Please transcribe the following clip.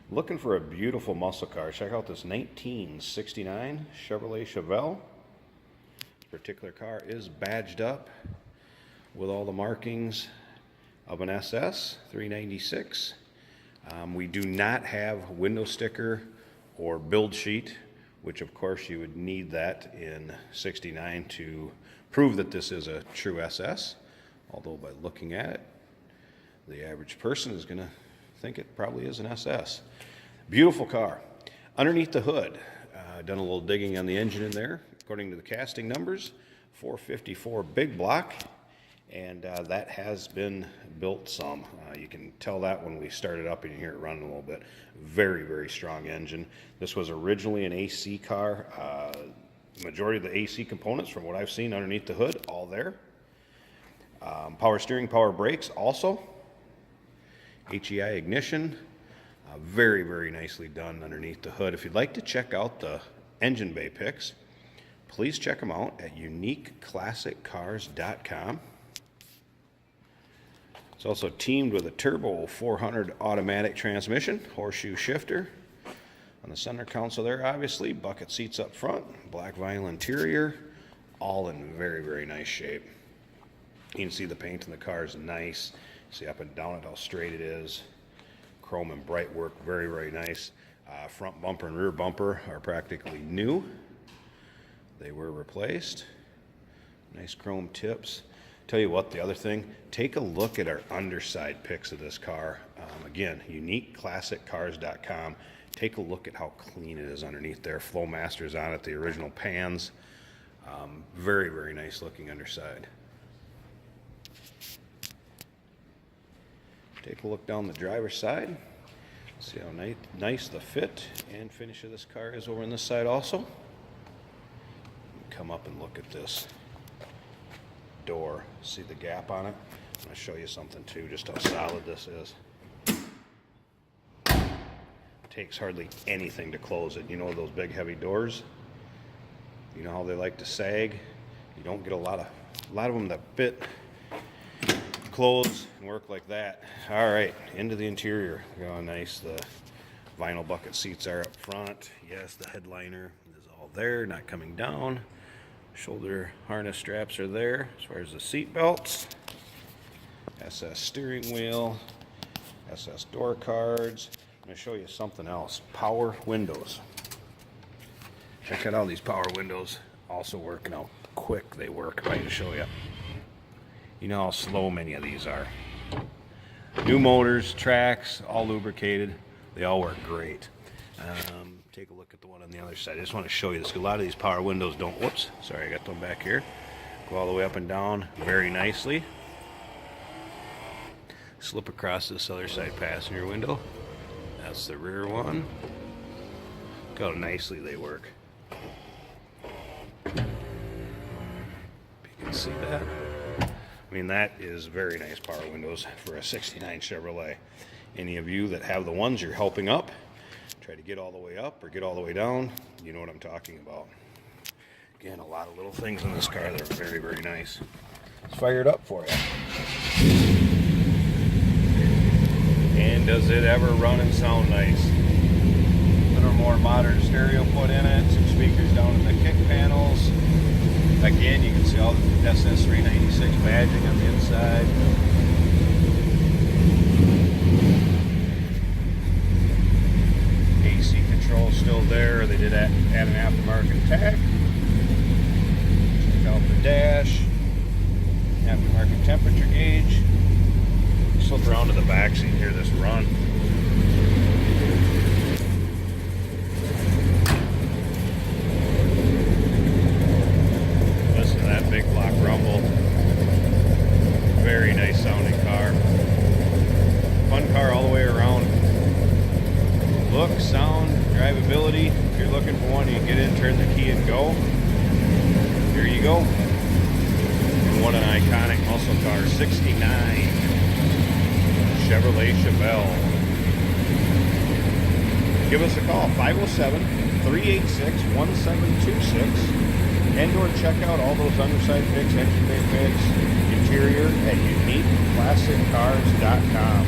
Looking for a beautiful muscle car? Check out this 1969 Chevrolet Chevelle. This particular car is badged up with all the markings of an SS 396. We do not have window sticker or build sheet, which of course you would need that in 69 to prove that this is a true SS. Although by looking at it, the average person is going to think it probably is an SS. Beautiful car. Underneath the hood, done a little digging on the engine in there. According to the casting numbers, 454 big block, and that has been built some. You can tell that when we start it up and you hear it running a little bit. Very, very strong engine. This was originally an AC car. Majority of the AC components, from what I've seen underneath the hood, all there. Power steering, power brakes also. HEI ignition. Very, very nicely done underneath the hood. If you'd like to check out the engine bay pics, please check them out at uniqueclassiccars.com. It's also teamed with a turbo 400 automatic transmission, horseshoe shifter. On the center console there, obviously, bucket seats up front, black vinyl interior, all in very, very nice shape. You can see the paint in the car is nice. See up and down it how straight it is. Chrome and bright work, very, very nice. Front bumper and rear bumper are practically new. They were replaced. Nice chrome tips. Tell you what, the other thing, take a look at our underside pics of this car. Again, uniqueclassiccars.com. Take a look at how clean it is underneath there. Flowmaster's on it, the original pans. Very, very nice looking underside. Take a look down the driver's side. See how nice the fit and finish of this car is over on this side also. Come up and look at this door. See the gap on it? I'm going to show you something too, just how solid this is. It takes hardly anything to close it. You know those big heavy doors? You know how they like to sag? You don't get a lot of them that fit, close, and work like that. All right, into the interior. Look how nice the vinyl bucket seats are up front. Yes, the headliner is all there, not coming down. Shoulder harness straps are there as far as the seat belts. SS steering wheel, SS door cards. I'm going to show you something else. Power windows. Check out all these power windows also work and how quick they work. I'm going to show you. You know how slow many of these are. New motors, tracks, all lubricated. They all work great. Take a look at the one on the other side. I just want to show you this. A lot of these power windows don't, whoops, sorry, I got them back here. Go all the way up and down very nicely. Slip across this other side passenger window. That's the rear one. Look how nicely they work. If you can see that. I mean, that is very nice power windows for a 69 Chevrolet. Any of you that have the ones you're helping up, try to get all the way up or get all the way down, you know what I'm talking about. Again, a lot of little things in this car that are very, very nice. Let's fire it up for you. And does it ever run and sound nice? A little more modern stereo put in it, some speakers down in the kick panels. Again, you can see all the SS 396 badging on the inside. AC control still there. They did add an aftermarket tag. Check out the dash. Aftermarket temperature gauge. Slip around to the back so you can hear this run. Listen to that big block rumble. Very nice sounding car. Fun car all the way around. Look, sound, drivability. If you're looking for one, you can get in, turn the key and go. Here you go. And what an iconic muscle car. 69 Chevrolet Chevelle. Give us a call, 507-386-1726. And or check out all those underside pics, engine bay pics, interior at uniqueclassiccars.com.